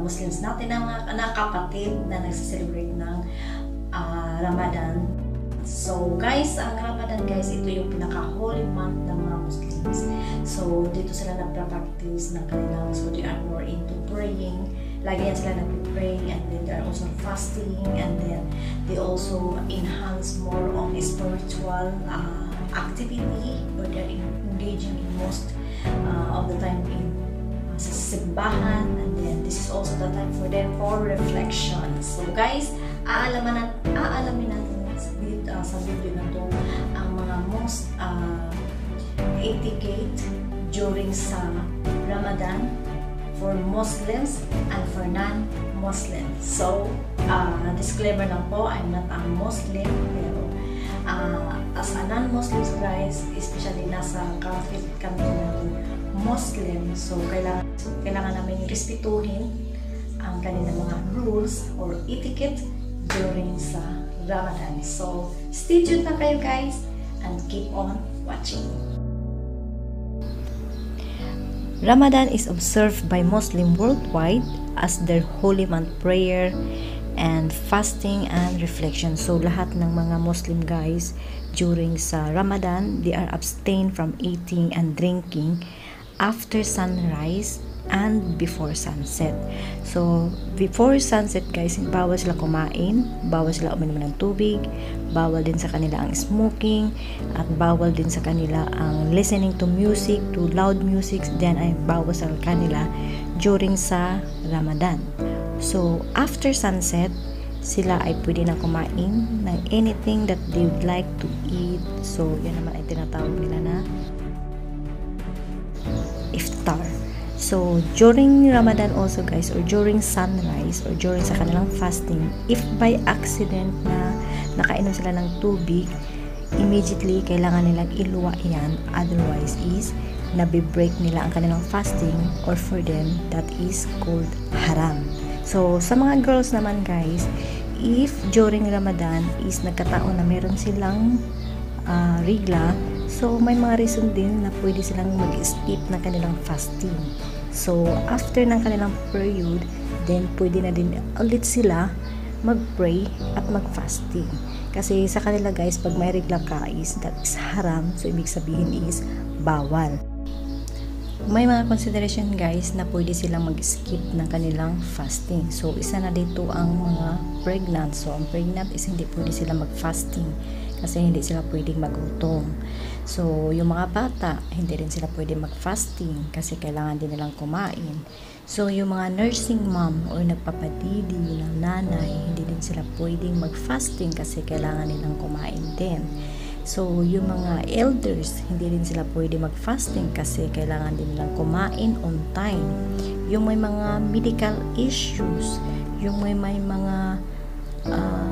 Muslims natin, ang mga kapatid na nagsiselebrate ng Ramadan. So guys, ang Ramadan guys, ito yung pinaka-holy month ng mga Muslims. So dito sila nagpa-practice ng kanilang, so they are more into praying. Lagi yan sila nag-pray, and then they are also fasting, and then they also enhance more on spiritual activity, or they're engaging in most of the time in sa simbahan, and then this is also the time for them for reflection. So guys, aalamin natin sa video na to ang mga most etiquette during sa Ramadan for Muslims and for non-Muslims. So, disclaimer lang po, I'm not a Muslim, pero as a non-Muslims guys, especially nasa country natin Muslim, so kailangan namin respetuhin ang kanilang mga rules or etiquette during sa Ramadan. So, stay tuned na kayo guys and keep on watching. Ramadan is observed by Muslims worldwide as their holy month prayer and fasting and reflection. So lahat ng mga Muslim guys during sa Ramadan, they are abstain from eating and drinking after sunrise and before sunset. So before sunset guys, bawal sila kumain, bawal sila uminom ng tubig, bawal din sa kanila ang smoking, at bawal din sa kanila ang listening to music, to loud music, then ay bawal sa kanila during sa Ramadan. So after sunset, sila ay pwede na kumain ng anything that they would like to eat. So yan naman ay tinatawag nila na iftar. So during Ramadan also guys, or during sunrise, or during sa kanilang fasting, if by accident na nakainom sila ng tubig, immediately kailangan nilang iluwa yan, otherwise is nabi-break nila ang kanilang fasting, or for them that is called haram. So sa mga girls naman guys, if during Ramadan is nagkataon na meron silang regla, so may mga reason din na pwede silang mag-skip ng kanilang fasting. So after ng kanilang period, then pwede na din ulit sila mag-pray at mag-fasting. Kasi sa kanila guys, pag may regla ka is that is haram, so ibig sabihin is bawal. May mga consideration guys na pwede silang mag-skip ng kanilang fasting. So isa na dito ang mga pregnant. So ang pregnant is hindi pwede sila mag-fasting kasi hindi sila pwedeng magutom. So yung mga bata, hindi rin sila pwedeng mag-fasting kasi kailangan din nilang kumain. So yung mga nursing mom or nagpapadidi ng nanay, hindi din sila pwedeng mag-fasting kasi kailangan nilang kumain din. So yung mga elders, hindi rin sila pwede mag-fasting kasi kailangan din nilang kumain on time. Yung may mga medical issues, yung may mga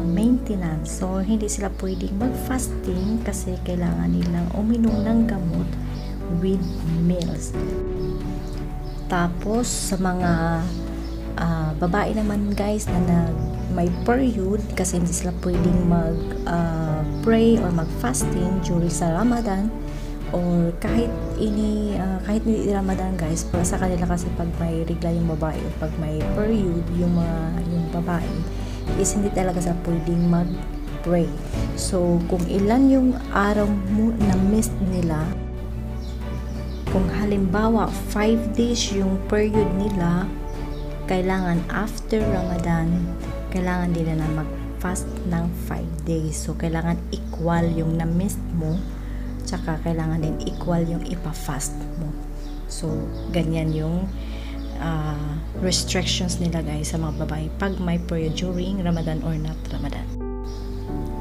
maintenance, so hindi sila pwedeng mag-fasting kasi kailangan nilang uminom ng gamot with meals. Tapos sa mga babae naman guys na may period, kasi hindi sila pwedeng mag-pray or mag-fasting during sa Ramadan, or kahit hindi Ramadan guys, para sa kanila kasi pag may regla yung babae o pag may period yung babae is hindi talaga sila pwedeng mag-pray. So kung ilan yung araw mo na miss nila, kung halimbawa 5 days yung period nila, kailangan after Ramadan, kailangan din na mag-fast ng 5 days. So kailangan equal yung na-miss mo, tsaka kailangan din equal yung ipa-fast mo. So ganyan yung restrictions nila guys sa mga babae pag may period during Ramadan or not Ramadan.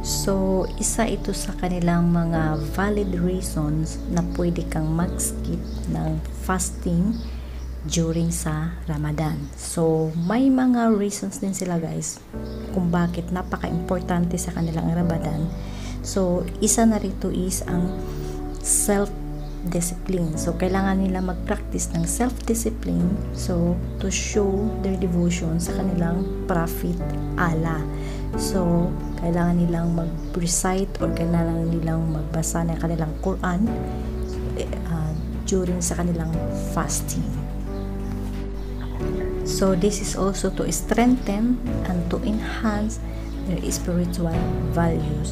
So isa ito sa kanilang mga valid reasons na pwede kang mag-skip ng fasting during sa Ramadan. So may mga reasons din sila guys kung bakit napaka-importante sa kanilang Ramadan. So isa na rito is ang self-discipline. So kailangan nila mag-practice ng self-discipline, so to show their devotion sa kanilang Prophet Allah. So kailangan nilang mag-recite or kailangan nilang magbasa ng kanilang Quran during sa kanilang fasting. So this is also to strengthen and to enhance their spiritual values.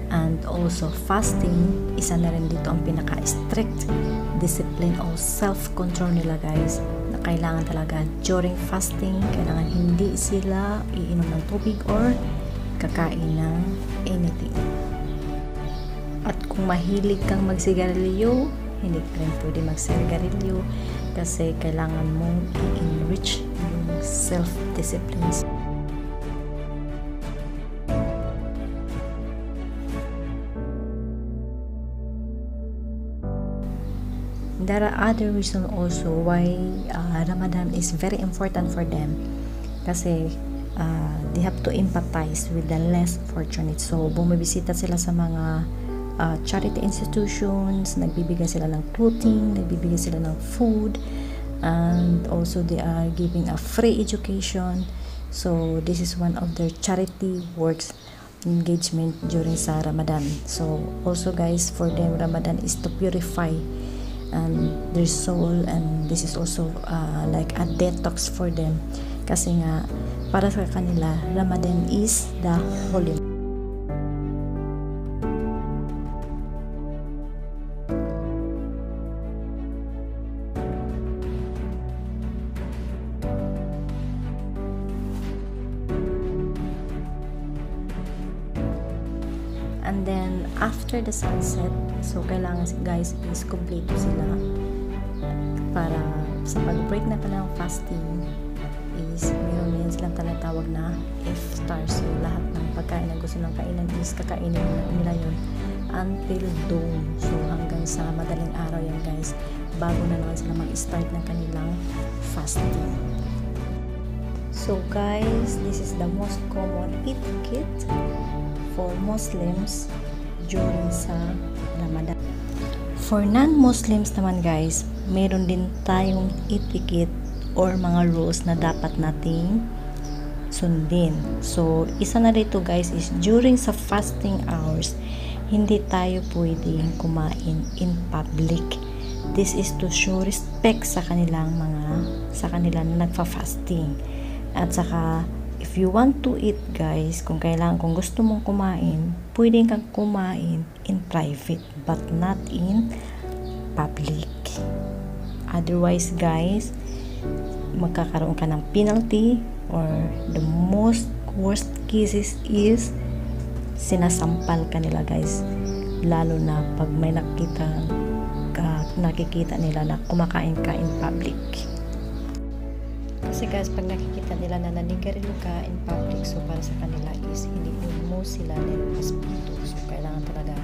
And also fasting, isa na rin dito ang pinaka-strict discipline o self-control nila guys, na kailangan talaga during fasting, kailangan hindi sila iinom ng tubig or kakain ng anything. At kung mahilig kang magsigarilyo, hindi ka rin pwede magsigarilyo kasi kailangan mong i-enrich yung self-disciplines. There are other reasons also why Ramadan is very important for them, kasi they have to empathize with the less fortunate. So bumibisita sila sa mga charity institutions, nagbibigay sila ng clothing, nagbibigay sila ng food, and also they are giving a free education. So this is one of their charity works engagement during sa Ramadan. So also guys, for them Ramadan is to purify and their soul, and this is also like a detox for them, kasi nga para sa kanila Ramadan is the holy. And then after the sunset, so kailangan guys is complete sila para sa pag-break na pala ng fasting is meron silang tinatawag na iftar. So lahat ng pagkain na gusto ng kainan is kakainin nila yun until dawn. So hanggang sa madaling araw yan guys, bago na naman sila mag-start ng kanilang fasting. So guys, this is the most common etiquette for Muslims during sa Ramadan. For non-Muslims naman guys, meron din tayong etiquette or mga rules na dapat nating sundin. So isa na dito guys is during sa fasting hours, hindi tayo pwedeng kumain in public. This is to show respect sa kanilang na nagfa-fasting. At saka if you want to eat guys, kung gusto mong kumain, pwede kang kumain in private but not in public. Otherwise guys, magkakaroon ka ng penalty, or the most worst cases is sinasampal ka nila guys, lalo na pag may nakikita nila na kumakain ka in public. Kasi guys, pag nakikita nila na nanigarilyo ka in public, so para sa kanila is hindi mo sila nirespeto. So kailangan talaga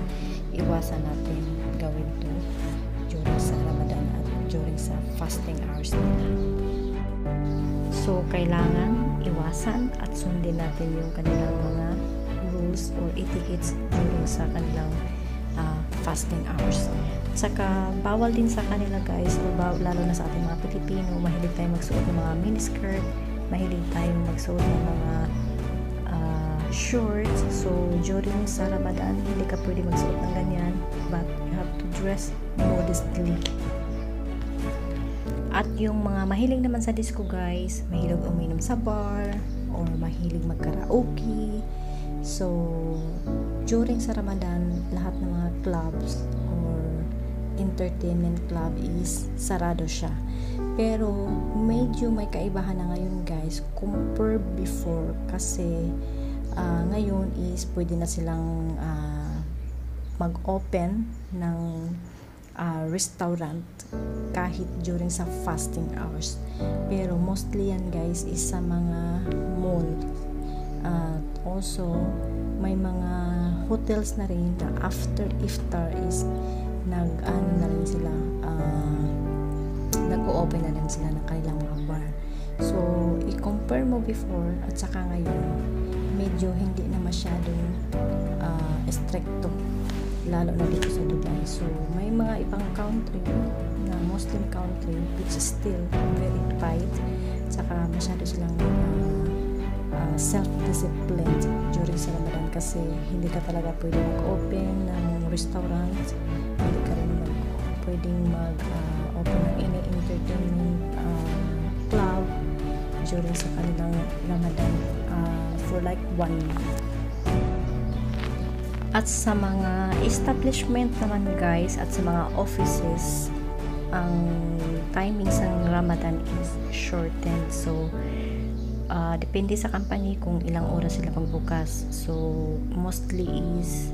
iwasan natin gawin to during sa Ramadan at during sa fasting hours nila. So kailangan iwasan at sundin natin yung kanilang mga rules or etiquettes during sa kanilang fasting hours. At saka bawal din sa kanila guys, or lalo na sa ating mga Pilipino, mahilig tayong magsuot ng mga miniskirt, mahilig tayong magsuot ng mga shorts. So during sa Ramadan, hindi ka pwede magsuot ng ganyan, but you have to dress modestly. At yung mga mahilig naman sa disco guys, mahilig uminom sa bar or mahilig magkaraoke. So during sa Ramadan, lahat ng mga clubs or entertainment club is sarado siya. Pero medyo may kaibahan na ngayon guys compare before, kasi ngayon is pwede na silang mag-open ng restaurant kahit during sa fasting hours. Pero mostly yan guys is sa mga mall. Also may mga hotels na rin na after iftar is nag-o-open na rin sila ng kanilang mga bar. So i-compare mo before at saka ngayon, medyo hindi na masyadong stricto, lalo na dito sa Dubai. So may mga ibang country na Muslim country which is still very tight, saka masyado silang self-disciplined during sa Ramadan, kasi hindi ka talaga pwede mag-open ng restaurant, hindi ka rin pwedeng mag-open ng any entertainment club, during sa kanilang Ramadan for like 1 month. At sa mga establishment naman guys, at sa mga offices, ang timings ng Ramadan is shortened. So, depende sa company kung ilang oras sila pagbukas. So, mostly is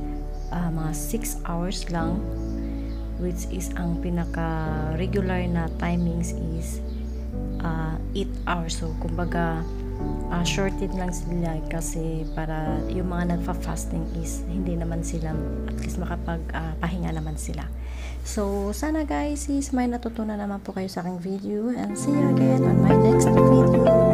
mga 6 hours lang, which is ang pinaka-regular na timings is 8 hours. So, kumbaga, shorted lang sila kasi para yung mga nagfa-fasting is hindi naman sila, at least makapag-pahinga naman sila. So, sana guys is may natutunan naman po kayo sa aking video, and see you again on my next video.